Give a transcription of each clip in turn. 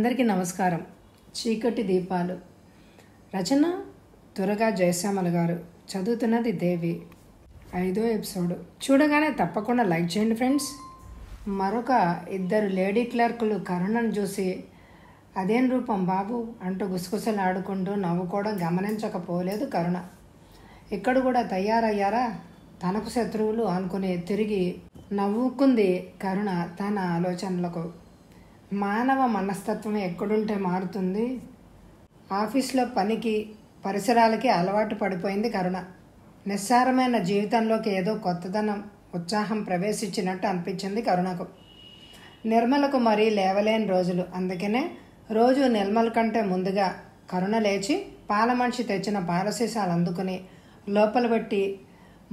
అందరికీ నమస్కారం. చీకటి దీపాలు రచన త్వరగా జయశ్యామల గారు. చదువుతున్నది దేవి. 5వ ఎపిసోడ్. చూడగానే తప్పకుండా లైక్ చేయండి ఫ్రెండ్స్. మరొక ఇద్దరు లేడీ క్లర్కులు కరుణను చూసి అదేం రూపం బాబు అంటూ గుసగుసలు ఆడుకుంటూ నవ్వుకోవడం గమనించకపోలేదు కరుణ. ఇక్కడ కూడా తయారయ్యారా తనకు శత్రువులు అనుకుని తిరిగి నవ్వుకుంది కరుణ తన ఆలోచనలకు. మానవ మనస్తత్వం ఎక్కడుంటే మారుతుంది. ఆఫీస్లో పనికి పరిసరాలకి అలవాటు పడిపోయింది కరుణ. నిస్సారమైన జీవితంలోకి ఏదో కొత్తదనం ఉత్సాహం ప్రవేశించినట్టు అనిపించింది కరుణకు. నిర్మలకు మరీ లేవలేని రోజులు. అందుకనే రోజు నిర్మల కంటే ముందుగా కరుణ లేచి పాల మనిషి తెచ్చిన పాల సీసాలు అందుకుని లోపల పెట్టి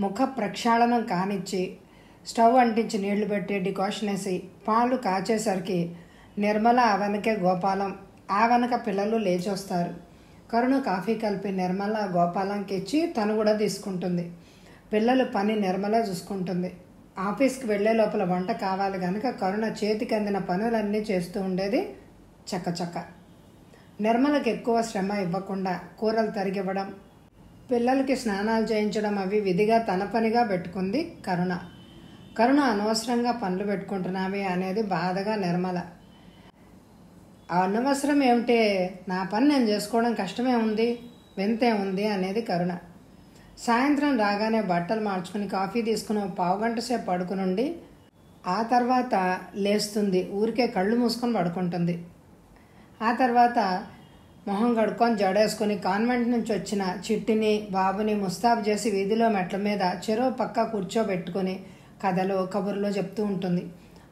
ముఖ ప్రక్షాళనం కానిచ్చి స్టవ్ అంటించి నీళ్లు పెట్టి డికాషన్ వేసి పాలు కాచేసరికి నిర్మల ఆ వెనకే గోపాలం, ఆ వెనక పిల్లలు లేచొస్తారు. కరుణ కాఫీ కలిపి నిర్మల గోపాలంకి ఇచ్చి తను కూడా తీసుకుంటుంది. పిల్లలు పని నిర్మల చూసుకుంటుంది. ఆఫీస్కి వెళ్లే లోపల వంట కావాలి కనుక కరుణ చేతికి అందిన పనులన్నీ చేస్తూ ఉండేది చక్కచక్క. నిర్మలకి ఎక్కువ శ్రమ ఇవ్వకుండా కూరలు తరిగివ్వడం, పిల్లలకి స్నానాలు చేయించడం అవి విధిగా తన పనిగా పెట్టుకుంది కరుణ. కరుణ అనవసరంగా పనులు పెట్టుకుంటున్నావే అనేది బాధగా నిర్మల. అనవసరం ఏమిటే, నా పని నేను చేసుకోవడం కష్టమే ఉంది, వింతే ఉంది అనేది కరుణ. సాయంత్రం రాగానే బట్టలు మార్చుకుని కాఫీ తీసుకుని పావుగంట సేపు పడుకునుండి ఆ తర్వాత లేస్తుంది. ఊరికే కళ్ళు మూసుకొని పడుకుంటుంది. ఆ తర్వాత మొహం కడుక్కొని జడేసుకొని కాన్వెంట్ నుంచి వచ్చిన చిట్టిని బాబుని ముస్తాబు చేసి వీధిలో మెట్ల మీద చెరో పక్క కూర్చోబెట్టుకొని కథలు కబుర్లు చెప్తూ ఉంటుంది.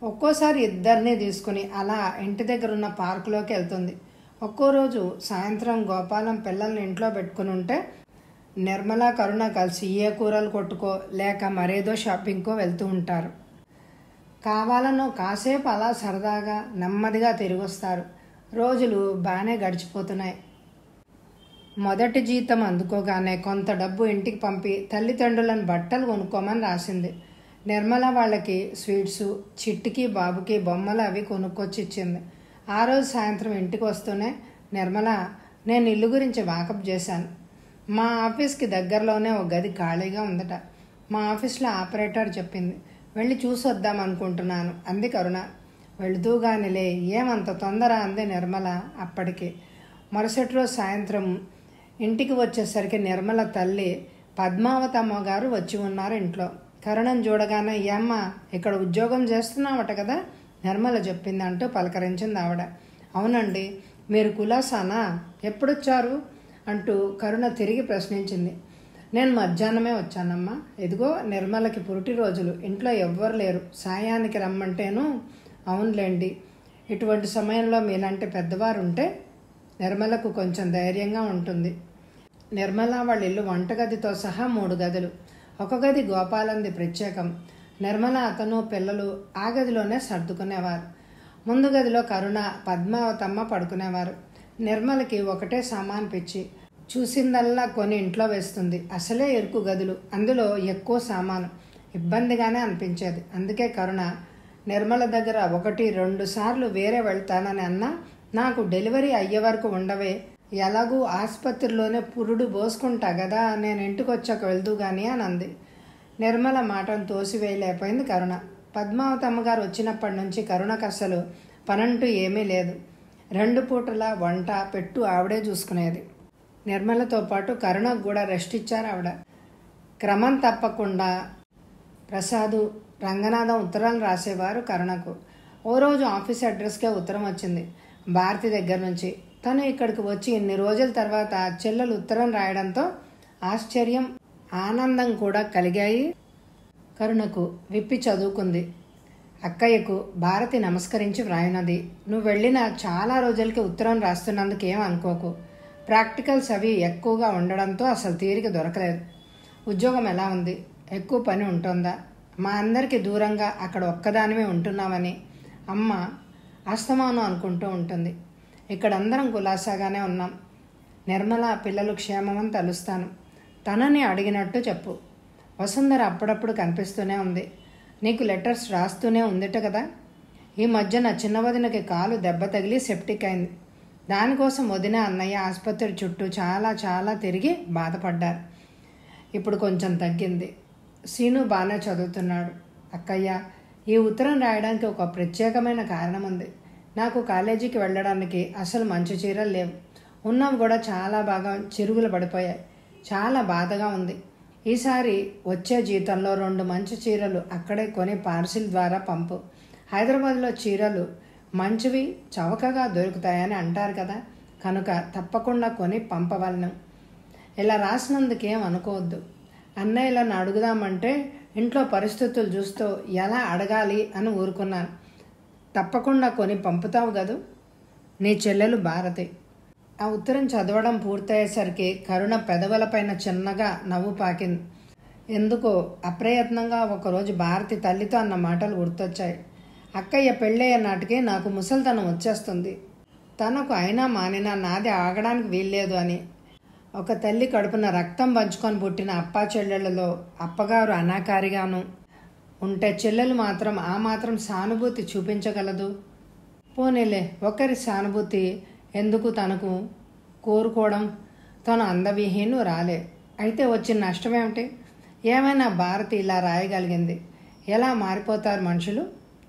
ఒక్కోసారి ఇద్దరిని తీసుకుని అలా ఇంటి దగ్గర ఉన్న పార్కులోకి వెళ్తుంది. ఒక్కో రోజు సాయంత్రం గోపాలం పిల్లల్ని ఇంట్లో పెట్టుకుని ఉంటే నిర్మల కరుణ కలిసి ఏ కూరలు కొట్టుకో లేక మరేదో షాపింగ్కో వెళ్తూ ఉంటారు. కావాలనో కాసేపు అలా సరదాగా నెమ్మదిగా తిరిగి వస్తారు. రోజులు బాగానే గడిచిపోతున్నాయి. మొదటి జీతం అందుకోగానే కొంత డబ్బు ఇంటికి పంపి తల్లిదండ్రులను బట్టలు కొనుక్కోమని రాసింది. నిర్మల వాళ్ళకి స్వీట్సు, చిట్టికి బాబుకి బొమ్మలు అవి కొనుక్కొచ్చి ఇచ్చింది. ఆ రోజు సాయంత్రం ఇంటికి వస్తూనే నిర్మల, నేను ఇల్లు గురించి వాకప్ చేశాను. మా ఆఫీస్కి దగ్గరలోనే ఒక గది ఖాళీగా ఉందట. మా ఆఫీస్లో ఆపరేటర్ చెప్పింది. వెళ్ళి చూసి వద్దాం అనుకుంటున్నాను అంది కరుణ. వెళుతూగానిలే, ఏమంత తొందర అంది నిర్మల. అప్పటికి మరుసటి రోజు సాయంత్రం ఇంటికి వచ్చేసరికి నిర్మల తల్లి పద్మావతమ్మ గారు వచ్చి ఉన్నారు ఇంట్లో. కరుణను చూడగానే, ఏమ్మ ఇక్కడ ఉద్యోగం చేస్తున్నావట కదా నిర్మల చెప్పింది అంటూ పలకరించింది ఆవిడ. అవునండి, మీరు కులాసానా, ఎప్పుడొచ్చారు అంటూ కరుణ తిరిగి ప్రశ్నించింది. నేను మధ్యాహ్నమే వచ్చానమ్మా. ఎదిగో నిర్మలకి పురిటిరోజులు, ఇంట్లో ఎవ్వరు లేరు, సాయానికి రమ్మంటేను. అవునులేండి, ఇటువంటి సమయంలో మీలాంటి పెద్దవారు ఉంటే నిర్మలకు కొంచెం ధైర్యంగా ఉంటుంది. నిర్మల వాళ్ళ ఇల్లు వంటగదితో సహా 3 గదులు. ఒక గది గోపాలంది ప్రత్యేకం. నిర్మల అతను పిల్లలు ఆ గదిలోనే సర్దుకునేవారు. ముందు గదిలో కరుణ పద్మావతమ్మ పడుకునేవారు. నిర్మలకి ఒకటే సామాన్ పిచ్చి. చూసిందల్లా కొని ఇంట్లో వేస్తుంది. అసలే ఇరుకు గదులు, అందులో ఎక్కువ సామాను, ఇబ్బందిగానే అనిపించేది. అందుకే కరుణ నిర్మల దగ్గర 1-2 సార్లు వేరే వెళ్తానని అన్నా, నాకు డెలివరీ అయ్యే వరకు ఉండవే, ఎలాగూ ఆసుపత్రిలోనే పురుడు పోసుకుంటా కదా, నేను ఇంటికి వచ్చాక వెళ్తూ గాని అని అంది. నిర్మల మాటను తోసివేయలేకపోయింది కరుణ. పద్మావతమ్మ గారు వచ్చినప్పటి నుంచి కరుణకు అసలు పనంటూ ఏమీ లేదు. 2 పూటల వంట పెట్టు ఆవిడే చూసుకునేది. నిర్మలతో పాటు కరుణకు కూడా రెస్ట్ ఇచ్చారు ఆవిడ. క్రమం తప్పకుండా ప్రసాదు, రంగనాథం ఉత్తరాలు రాసేవారు కరుణకు. ఓ రోజు ఆఫీస్ అడ్రస్కే ఉత్తరం వచ్చింది భారతి దగ్గర నుంచి. తను ఇక్కడికి వచ్చి ఇన్ని రోజుల తర్వాత చెల్లెలు ఉత్తరం రాయడంతో ఆశ్చర్యం, ఆనందం కూడా కలిగాయి కరుణకు. విప్పి చదువుకుంది. అక్కయ్యకు భారతి నమస్కరించి వ్రాయినది. నువ్వు వెళ్ళిన చాలా రోజులకి ఉత్తరం రాస్తున్నందుకు ఏం అనుకోకు. ప్రాక్టికల్స్ అవి ఎక్కువగా ఉండడంతో అసలు తీరిక దొరకలేదు. ఉద్యోగం ఎలా ఉంది? ఎక్కువ పని ఉంటుందా? మా అందరికీ దూరంగా అక్కడ ఒక్కదానిమే ఉంటున్నామని అమ్మ అస్తమానం అనుకుంటూ ఉంటుంది. ఇక్కడ అందరం కులాసాగానే ఉన్నాం. నిర్మల పిల్లలు క్షేమమని తలుస్తాను. తనని అడిగినట్టు చెప్పు. వసుంధర అప్పుడప్పుడు కనిపిస్తూనే ఉంది. నీకు లెటర్స్ రాస్తూనే ఉందిట కదా. ఈ మధ్య నా చిన్న వదినకి కాలు దెబ్బ తగిలి సెప్టిక్ అయింది. దానికోసం వదిన అన్నయ్య ఆసుపత్రి చుట్టూ చాలా చాలా తిరిగి బాధపడ్డారు. ఇప్పుడు కొంచెం తగ్గింది. సీను బాగానే చదువుతున్నాడు. అక్కయ్య, ఈ ఉత్తరం రాయడానికి ఒక ప్రత్యేకమైన కారణం ఉంది. నాకు కాలేజీకి వెళ్ళడానికి అసలు మంచి చీరలు లేవు. ఉన్నవి కూడా చాలా బాగా చిరుగులు పడిపోయాయి. చాలా బాధగా ఉంది. ఈసారి వచ్చే జీతంలో 2 మంచి చీరలు అక్కడే కొని పార్సిల్ ద్వారా పంపు. హైదరాబాద్లో చీరలు మంచివి చవకగా దొరుకుతాయని అంటారు కదా, కనుక తప్పకుండా కొని పంపవలను. ఇలా రాసినందుకేం అనుకోవద్దు. అన్నయ్యలను అడుగుదామంటే ఇంట్లో పరిస్థితులు చూస్తూ ఎలా అడగాలి అని ఊరుకున్నాను. తప్పకుండా కొని పంపుతావు కదూ. నీ చెల్లెలు భారతి. ఆ ఉత్తరం చదవడం పూర్తయ్యేసరికి కరుణ పెదవులపైన చిన్నగా నవ్వు పాకింది. ఎందుకో అప్రయత్నంగా ఒకరోజు భారతి తల్లితో అన్న మాటలు గుర్తొచ్చాయి. అక్కయ్య పెళ్ళయ్యే నాటికి నాకు ముసలితనం వచ్చేస్తుంది. తనకు అయినా మానినా నాది ఆగడానికి వీల్లేదు అని. ఒక తల్లి కడుపున రక్తం పంచుకొని పుట్టిన అప్పా చెల్లెళ్లలో అప్పగారు అనాకారిగాను ఉంటే చెల్లెలు మాత్రం ఆ మాత్రం సానుభూతి చూపించగలదు. పోనీలే, ఒకరి సానుభూతి ఎందుకు తనకు కోరుకోవడం? తను అందవిహీను రాలే. అయితే వచ్చిన నష్టమేమిటి? ఏమైనా భారతి ఇలా రాయగలిగింది. ఎలా మారిపోతారు మనుషులు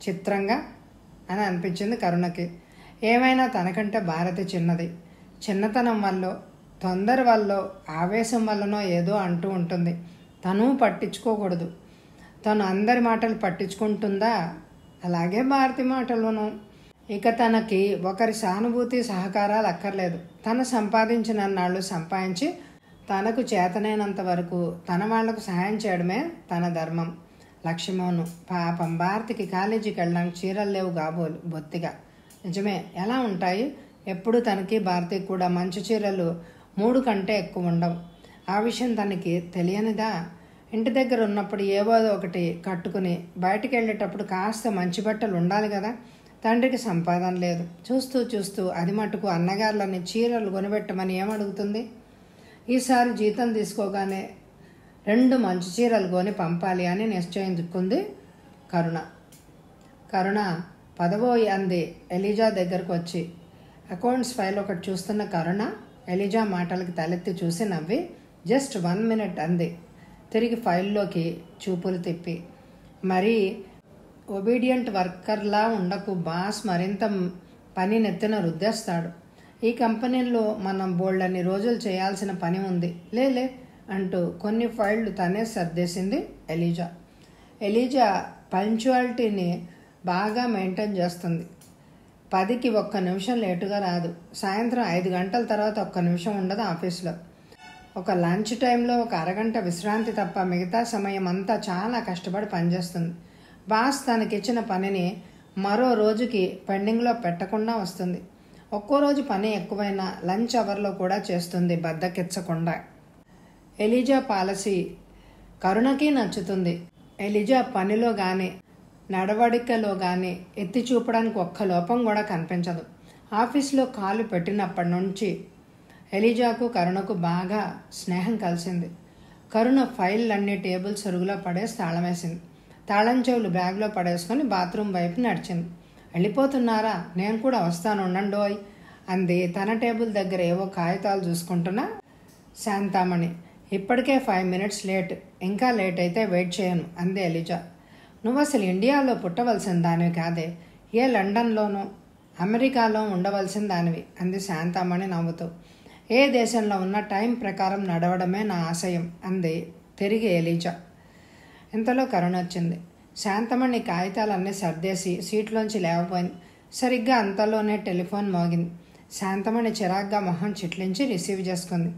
చిత్రంగా అని అనిపించింది కరుణకి. ఏమైనా తనకంటే భారతి చిన్నది. చిన్నతనం వల్ల, తొందర వల్ల, ఆవేశం వల్లనో ఏదో అంటూ ఉంటుంది. తను పట్టించుకోకూడదు. తను అందరి మాటలు పట్టించుకుంటుందా? అలాగే భారతి మాటలను. ఇక తనకి ఒకరి సానుభూతి సహకారాలు అక్కర్లేదు. తను సంపాదించిన నాళ్ళు సంపాదించి తనకు చేతనైనంత వరకు తన వాళ్లకు సహాయం చేయడమే తన ధర్మం. లక్ష్మణు పాపం భారతికి కాలేజీకి వెళ్ళడానికి చీరలు లేవు కాబోలు బొత్తిగా. నిజమే, ఎలా ఉంటాయి? ఎప్పుడు తనకి భారతికి కూడా మంచి చీరలు 3 కంటే ఎక్కువ ఉండవు. ఆ విషయం తనకి తెలియనిదా? ఇంటి దగ్గర ఉన్నప్పుడు ఏవో ఒకటి కట్టుకుని బయటికి వెళ్ళేటప్పుడు కాస్త మంచి బట్టలు ఉండాలి కదా. తండ్రికి సంపాదన లేదు. చూస్తూ చూస్తూ అది మటుకు అన్నగారులని చీరలు కొనిపెట్టమని ఏమడుగుతుంది? ఈసారి జీతం తీసుకోగానే 2 మంచి చీరలు కొని పంపాలి అని నిశ్చయించుకుంది కరుణ. కరుణ పదవోయి అంది ఎలిజా దగ్గరకు వచ్చి. అకౌంట్స్ ఫైల్ ఒకటి చూస్తున్న కరుణ ఎలిజా మాటలకి తలెత్తి చూసి నవ్వి జస్ట్ 1 minute అంది. తిరిగి ఫైల్లోకి చూపులు తిప్పి, మరీ ఒబీడియంట్ వర్కర్లా ఉండకు, బాస్ మరింత పని నెత్తిన రుద్దేస్తాడు. ఈ కంపెనీలో మనం బోల్డన్ని రోజులు చేయాల్సిన పని ఉంది, లేలే అంటూ కొన్ని ఫైళ్లు తనే సర్దేసింది ఎలిజా. ఎలిజా పంక్చువాలిటీని బాగా మెయింటైన్ చేస్తుంది. 10కి 1 నిమిషం లేటుగా రాదు. సాయంత్రం 5 గంటల తర్వాత 1 నిమిషం ఉండదు ఆఫీస్లో. ఒక లంచ్ టైంలో 1 అరగంట విశ్రాంతి తప్ప మిగతా సమయం అంతా చాలా కష్టపడి పనిచేస్తుంది. బాస్ తనకిచ్చిన పనిని మరో రోజుకి పెండింగ్లో పెట్టకుండా వస్తుంది. ఒక్కో రోజు పని ఎక్కువైనా లంచ్ అవర్లో కూడా చేస్తుంది బద్దకెచ్చకుండా. ఎలిజా పాలసీ కరుణకి నచ్చుతుంది. ఎలిజా పనిలో కానీ నడవడికలో కానీ ఎత్తి చూపడానికి ఒక్క లోపం కూడా కనిపించదు. ఆఫీస్లో కాలు పెట్టినప్పటి నుంచి ఎలిజాకు కరుణకు బాగా స్నేహం కలిసింది. కరుణ ఫైళ్ళన్నీ టేబుల్ సరుగులో పడేసి తాళం వేసింది. తాళం చెవులు బ్యాగ్లో పడేసుకొని బాత్రూమ్ వైపు నడిచింది. వెళ్ళిపోతున్నారా? నేను కూడా వస్తాను, ఉండండోయ్ అంది తన టేబుల్ దగ్గర ఏవో కాగితాలు చూసుకుంటున్నా శాంతామణి. ఇప్పటికే 5 minutes లేట్, ఇంకా లేట్ అయితే వెయిట్ చేయను అంది ఎలిజా. నువ్వు అసలు ఇండియాలో పుట్టవలసిన దానివి కాదే, ఏ లండన్లోనో అమెరికాలో ఉండవలసిన దానివి అంది శాంతామణి నవ్వుతూ. ఏ దేశంలో ఉన్న టైం ప్రకారం నడవడమే నా ఆశయం అంది తిరిగి ఎలిజా. ఇంతలో కరుణ వచ్చింది. శాంతమణి కాగితాలన్నీ సర్దేసి సీట్లోంచి లేవపోయింది. సరిగ్గా అంతలోనే టెలిఫోన్ మోగింది. శాంతమణి చిరాగ్గా మొహం చిట్లించి రిసీవ్ చేసుకుంది.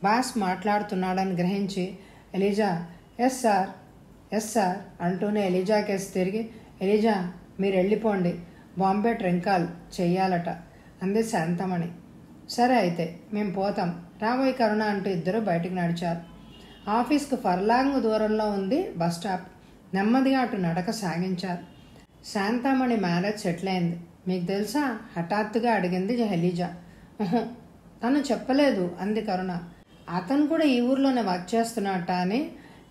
బాస్ మాట్లాడుతున్నాడని గ్రహించి Eliza yes sir yes sir అంటూనే ఎలిజా కేసు తిరిగి, ఎలిజా మీరు వెళ్ళిపోండి, బాంబే ట్రింకాల్ చెయ్యాలట అంది శాంతమణి. సరే అయితే మేము పోతాం, రాబోయే కరుణ అంటూ ఇద్దరు బయటికి నడిచారు. ఆఫీస్కు ఫర్లాంగ్ దూరంలో ఉంది బస్ స్టాప్. నెమ్మదిగా అటు నడక సాగించారు. శాంతామణి మ్యారేజ్ సెటిల్ అయింది. మీకు తెలుసా? హఠాత్తుగా అడిగింది ఎలిజా. తను చెప్పలేదు అంది కరుణ. అతను కూడా ఈ ఊర్లోనే వర్క్ చేస్తున్నట్ట అని.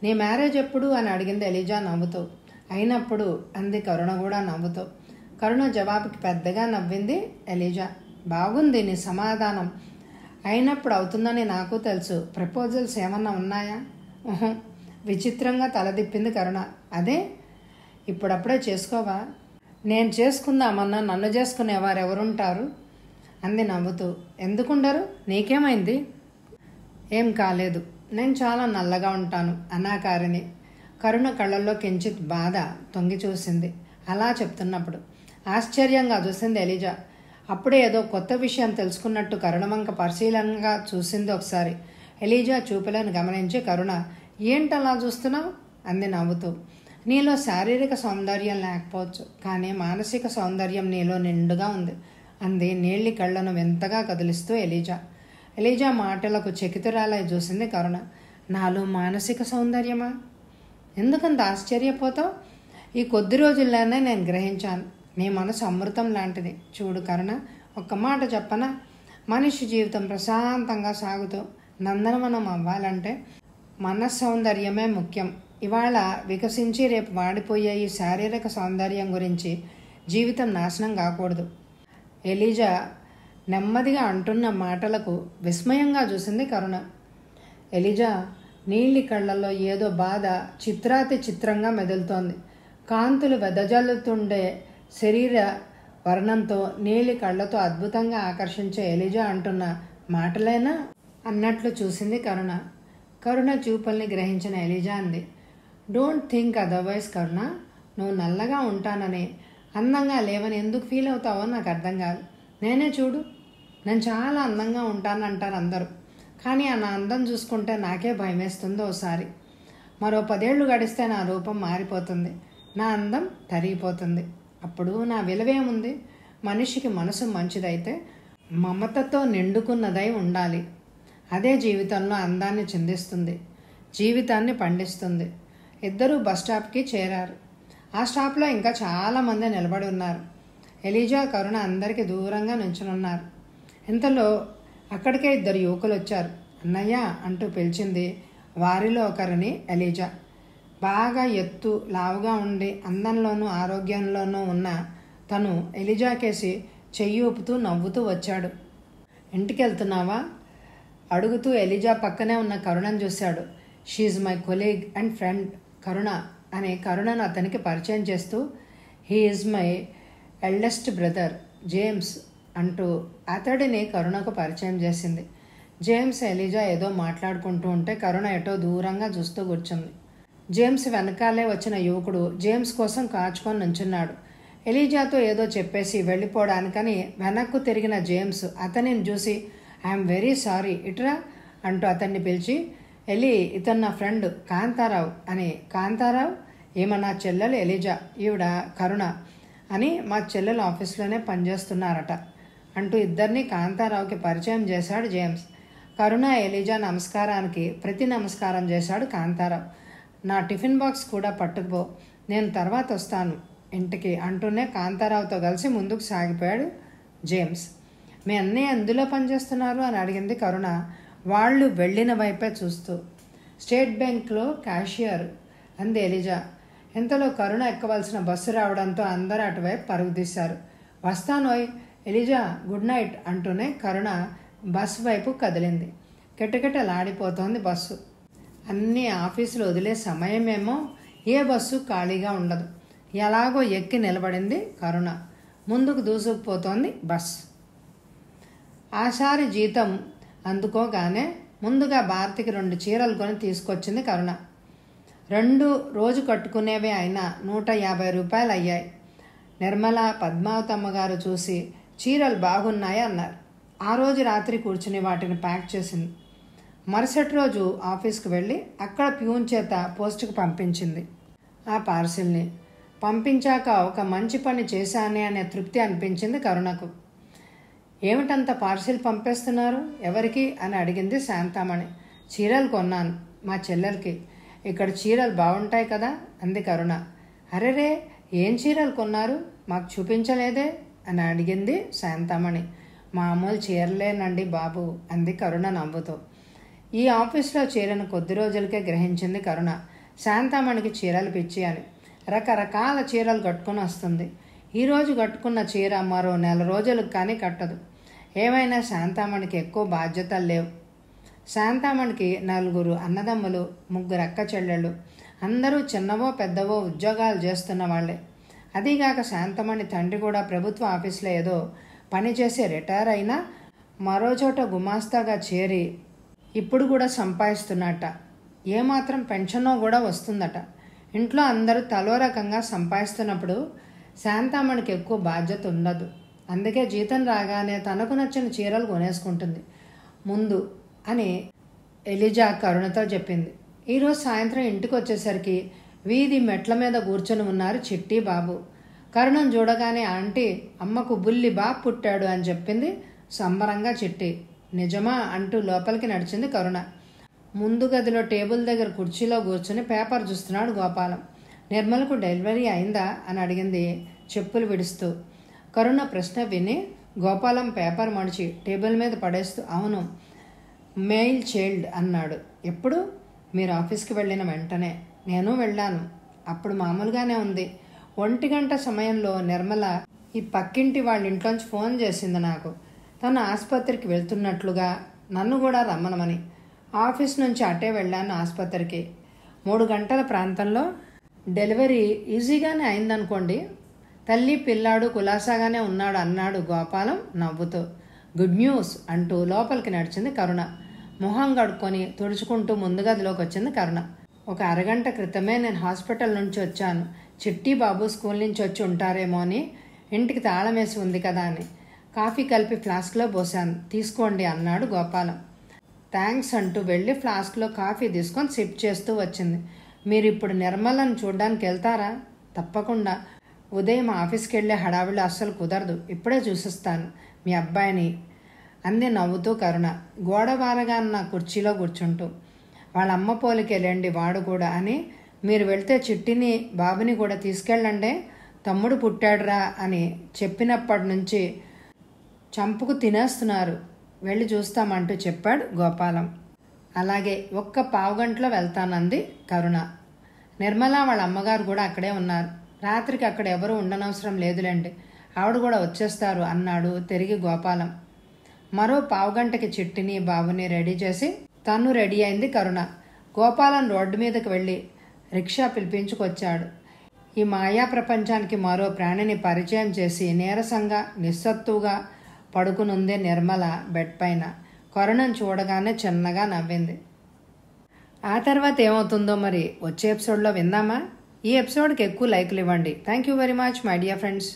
నీ మ్యారేజ్ ఎప్పుడు అని అడిగింది ఎలిజా నవ్వుతూ. అయినప్పుడు అంది కరుణ కూడా నవ్వుతూ. కరుణ జవాబుకి పెద్దగా నవ్వింది ఎలీజా. బాగుంది నీ సమాధానం. అయినప్పుడు అవుతుందని నాకు తెలుసు. ప్రపోజల్స్ ఏమన్నా ఉన్నాయా? విచిత్రంగా తలదిప్పింది కరుణ. అదే ఇప్పుడప్పుడే చేసుకోవా? నేను చేసుకుందామన్నా నన్ను చేసుకునేవారు ఎవరుంటారు అంది నవ్వుతూ. ఎందుకుండరు? నీకేమైంది? ఏం కాలేదు. నేను చాలా నల్లగా ఉంటాను అనాకారిని. కరుణ కళ్ళల్లో కించిత్ బాధ తొంగి చూసింది. అలా చెప్తున్నప్పుడు ఆశ్చర్యంగా చూసింది ఎలీజా. అప్పుడే ఏదో కొత్త విషయం తెలుసుకున్నట్టు కరుణ వంక పరిశీలనగా చూసింది ఒకసారి. ఎలీజా చూపులను గమనించి కరుణ, ఏంటలా చూస్తున్నావు అంది నవ్వుతూ. నీలో శారీరక సౌందర్యం లేకపోవచ్చు, కానీ మానసిక సౌందర్యం నీలో నిండుగా ఉంది అంది నీళ్లి కళ్ళను వింతగా కదిలిస్తూ ఎలీజా. ఎలీజా మాటలకు చకితురాలై చూసింది కరుణ. నాలో మానసిక సౌందర్యమా? ఎందుకంత ఆశ్చర్యపోతావు? ఈ కొద్ది రోజుల్లోనే నేను గ్రహించాను. నీ మనసు అమృతం లాంటిది. చూడు కరుణ, ఒక్క మాట చెప్పనా? మనిషి జీవితం ప్రశాంతంగా సాగుతూ నందనవనం అవ్వాలంటే మనస్సౌందర్యమే ముఖ్యం. ఇవాళ వికసించి రేపు వాడిపోయే ఈ శారీరక సౌందర్యం గురించి జీవితం నాశనం కాకూడదు. ఎలీజా నెమ్మదిగా అంటున్న మాటలకు విస్మయంగా చూసింది కరుణ. ఎలీజా నీలి కళ్ళల్లో ఏదో బాధ చిత్రాతి చిత్రంగా మెదులుతోంది. కాంతులు వెదజల్లుతుండే శరీర వర్ణంతో నీలి కళ్ళతో అద్భుతంగా ఆకర్షించే ఎలీజా అంటున్న మాటలేనా అన్నట్లు చూసింది కరుణ. కరుణ చూపుల్ని గ్రహించిన ఎలీజా అంది, డోంట్ థింక్ అదర్వైజ్ కరుణ. నువ్వు నల్లగా ఉంటానని, అందంగా లేవని ఎందుకు ఫీల్ అవుతావో నాకు అర్థం కాదు. నేనే చూడు, నేను చాలా అందంగా ఉంటానంటారు అందరూ, కానీ నా అందం చూసుకుంటే నాకే భయం వేస్తుంది ఓసారి. మరో 10 ఏళ్ళు గడిస్తే నా రూపం మారిపోతుంది, నా అందం తరిగిపోతుంది. అప్పుడు నా విలువేముంది? మనిషికి మనసు మంచిదైతే మమతతో నిండుకున్నదై ఉండాలి. అదే జీవితంలో అందాన్ని చిందిస్తుంది, జీవితాన్ని పండిస్తుంది. ఇద్దరూ బస్ స్టాప్కి చేరారు. ఆ స్టాప్లో ఇంకా చాలామంది నిలబడి ఉన్నారు. ఎలీజా, కరుణ అందరికీ దూరంగా నుంచునున్నారు. ఇంతలో అక్కడికే 2 యువకులు వచ్చారు. అన్నయ్య అంటూ పిలిచింది వారిలో ఒకరిని ఎలీజా. బాగా ఎత్తు లావుగా ఉండి అందంలోనూ ఆరోగ్యంలోనూ ఉన్న తను ఎలీజా కేసి చెయ్యి ఊపుతూ నవ్వుతూ వచ్చాడు. ఇంటికి వెళ్తున్నావా అడుగుతూ ఎలీజా పక్కనే ఉన్న కరుణను చూశాడు. She is my colleague and friend Karuna అని కరుణను అతనికి పరిచయం చేస్తూ, he is my eldest brother James అంటూ అతడిని కరుణకు పరిచయం చేసింది. జేమ్స్, ఎలీజా ఏదో మాట్లాడుకుంటూ ఉంటే కరుణ ఎటో దూరంగా చూస్తూ కూర్చుంది. జేమ్స్ వెనకాలే వచ్చిన యువకుడు జేమ్స్ కోసం కాచుకొని నుంచున్నాడు. ఎలీజాతో ఏదో చెప్పేసి వెళ్ళిపోవడానికని వెనక్కు తిరిగిన జేమ్స్ అతనిని చూసి, ఐఎమ్ వెరీ సారీ ఇట్రా అంటూ అతన్ని పిలిచి, ఎలి, ఇతను నా ఫ్రెండ్ కాంతారావు అని. కాంతారావు? ఏమన్నా చెల్లెలు ఎలీజా, ఈవిడ కరుణ అని, మా చెల్లెలు ఆఫీస్లోనే పనిచేస్తున్నారట అంటూ ఇద్దరిని కాంతారావుకి పరిచయం చేశాడు జేమ్స్. కరుణ, ఎలీజా నమస్కారానికి ప్రతి నమస్కారం చేశాడు కాంతారావు. నా టిఫిన్ బాక్స్ కూడా పట్టుకుపో, నేను తర్వాత వస్తాను ఇంటికి అంటూనే కాంతారావుతో కలిసి ముందుకు సాగిపోయాడు జేమ్స్. మీ అన్నయ్య ఎందులో పనిచేస్తున్నారు అని అడిగింది కరుణ వాళ్ళు వెళ్ళిన వైపే చూస్తూ. స్టేట్ బ్యాంక్లో క్యాషియర్ అంది ఎలీజా. ఇంతలో కరుణ ఎక్కవలసిన బస్సు రావడంతో అందరూ అటువైపు పరుగు తీశారు. వస్తానోయ్ ఎలీజా, గుడ్ నైట్ అంటూనే కరుణ బస్సు వైపు కదిలింది. కిటకిటలాడిపోతోంది బస్సు. అన్ని ఆఫీసులు వదిలే సమయమేమో ఏ బస్సు ఖాళీగా ఉండదు. ఎలాగో ఎక్కి నిలబడింది కరుణ. ముందుకు దూసుకుపోతోంది బస్. ఆసారి జీతం అందుకోగానే ముందుగా భారతికి 2 చీరలు కొని తీసుకొచ్చింది కరుణ. 2 రోజు కట్టుకునేవే అయినా 150 రూపాయలు అయ్యాయి. నిర్మల, పద్మావతమ్మ గారు చూసి చీరలు బాగున్నాయి అన్నారు. ఆ రోజు రాత్రి కూర్చుని వాటిని ప్యాక్ చేసింది. మరుసటి రోజు ఆఫీస్కి వెళ్ళి అక్కడ ప్యూన్ చేత పోస్టుకు పంపించింది. ఆ పార్సిల్ని పంపించాక ఒక మంచి పని చేశానే అనే తృప్తి అనిపించింది కరుణకు. ఏమిటంత పార్సిల్ పంపేస్తున్నారు, ఎవరికి అని అడిగింది శాంతామణి. చీరలు కొన్నాను మా చెల్లెలకి, ఇక్కడ చీరలు బాగుంటాయి కదా అంది కరుణ. అరెరే, ఏం చీరలు కొన్నారు, మాకు చూపించలేదే అని అడిగింది శాంతామణి. మామూలు చీరలేనండి బాబు అంది కరుణ నవ్వుతూ. ఈ ఆఫీస్లో చేరిన కొద్ది రోజులకే గ్రహించింది కరుణ శాంతామణికి చీరలు పిచ్చి అని. రకరకాల చీరలు కట్టుకుని వస్తుంది. ఈరోజు కట్టుకున్న చీర మరో నెల రోజులకు కానీ కట్టదు. ఏమైనా శాంతామణికి ఎక్కువ బాధ్యతలు లేవు. శాంతామణికి 4 అన్నదమ్ములు, 3 అక్క చెల్లెళ్ళు. అందరూ చిన్నవో పెద్దవో ఉద్యోగాలు చేస్తున్న వాళ్ళే. అదీగాక శాంతమణి తండ్రి కూడా ప్రభుత్వ ఆఫీసులో ఏదో పని చేసి రిటైర్ అయినా మరో చోట గుమాస్తాగా చేరి ఇప్పుడు కూడా సంపాదిస్తున్నట్ట. ఏమాత్రం పెన్షనో కూడా వస్తుందట. ఇంట్లో అందరూ తలో రకంగా సంపాదిస్తున్నప్పుడు శాంతామణికి ఎక్కువ బాధ్యత ఉండదు. అందుకే జీతం రాగానే తనకు నచ్చిన చీరలు కొనేసుకుంటుంది ముందు అని ఎలిజా కరుణతో చెప్పింది. ఈరోజు సాయంత్రం ఇంటికి వచ్చేసరికి వీధి మెట్ల మీద కూర్చొని ఉన్నారు చిట్టి బాబు. కరుణను చూడగానే ఆంటీ, అమ్మకు బుల్లి బాబు పుట్టాడు అని చెప్పింది సంబరంగా చిట్టి. నిజమా అంటూ లోపలికి నడిచింది కరుణ. ముందు గదిలో టేబుల్ దగ్గర కుర్చీలో కూర్చొని పేపర్ చూస్తున్నాడు గోపాలం. నిర్మలకు డెలివరీ అయిందా అని అడిగింది చెప్పులు విడుస్తూ. కరుణ ప్రశ్న విని గోపాలం పేపర్ మడిచి టేబుల్ మీద పడేస్తూ అవును, మెయిల్ చైల్డ్ అన్నాడు. ఎప్పుడు? మీరు ఆఫీస్కి వెళ్ళిన వెంటనే. నేను వెళ్ళాను. అప్పుడు మామూలుగానే ఉంది. 1 గంట సమయంలో నిర్మల ఈ పక్కింటి వాళ్ళ ఇంట్లోంచి ఫోన్ చేసింది నాకు. తను ఆసుపత్రికి వెళ్తున్నట్లుగా, నన్ను కూడా రమ్మనమని. ఆఫీస్ నుంచి అటే వెళ్ళాను ఆసుపత్రికి. 3 గంటల ప్రాంతంలో డెలివరీ ఈజీగానే అయిందనుకోండి. తల్లి పిల్లాడు కులాసాగానే ఉన్నాడు అన్నాడు గోపాలం నవ్వుతూ. గుడ్ న్యూస్ అంటూ లోపలికి నడిచింది కరుణ. మొహం కడుక్కొని తుడుచుకుంటూ ముందు గదిలోకి వచ్చింది కరుణ. ఒక అరగంట క్రితమే నేను హాస్పిటల్ నుంచి వచ్చాను. చిట్టి బాబు స్కూల్ నుంచి వచ్చి ఉంటారేమో అని ఇంటికి తాళం వేసి ఉంది కదా అని కాఫీ కలిపి ఫ్లాస్క్లో పోసాను, తీసుకోండి అన్నాడు గోపాలం. థ్యాంక్స్ అంటూ వెళ్ళి ఫ్లాస్క్లో కాఫీ తీసుకొని సిప్ చేస్తూ వచ్చింది. మీరు ఇప్పుడు నిర్మలను చూడడానికి వెళ్తారా? తప్పకుండా. ఉదయం ఆఫీస్కి వెళ్ళే హడావిడి అస్సలు కుదరదు. ఇప్పుడే చూసిస్తాను మీ అబ్బాయిని అంది నవ్వుతూ కరుణ, గోడవారగా ఉన్న కుర్చీలో కూర్చుంటూ. వాళ్ళ అమ్మ పోలికెళ్ళండి వాడు కూడా అని. మీరు వెళ్తే చిట్టిని బాబుని కూడా తీసుకెళ్ళండి, తమ్ముడు పుట్టాడురా అని చెప్పినప్పటి నుంచి చంపుకు తినేస్తున్నారు, వెళ్ళి చూస్తామంటూ చెప్పాడు గోపాలం. అలాగే 1 పావుగంటలో వెళ్తానంది కరుణ. నిర్మల వాళ్ళ అమ్మగారు కూడా అక్కడే ఉన్నారు. రాత్రికి అక్కడ ఎవరు ఉండనవసరం లేదులేండి, ఆవిడ కూడా వచ్చేస్తారు అన్నాడు తిరిగి గోపాలం. మరో పావుగంటకి చిట్టిని బాబుని రెడీ చేసి తను రెడీ అయింది కరుణ. గోపాలం రోడ్డు మీదకి వెళ్ళి రిక్షా పిలిపించుకొచ్చాడు. ఈ మాయా ప్రపంచానికి మరో ప్రాణిని పరిచయం చేసి నీరసంగా నిస్సత్తుగా పడుకునుందే నిర్మల బెడ్ పైన. కరుణను చూడగానే చిన్నగా నవ్వింది. ఆ తర్వాత ఏమవుతుందో మరి వచ్చే ఎపిసోడ్లో విందామా? ఈ ఎపిసోడ్కి ఎక్కువ లైక్లు ఇవ్వండి. Thank you very much my dear friends.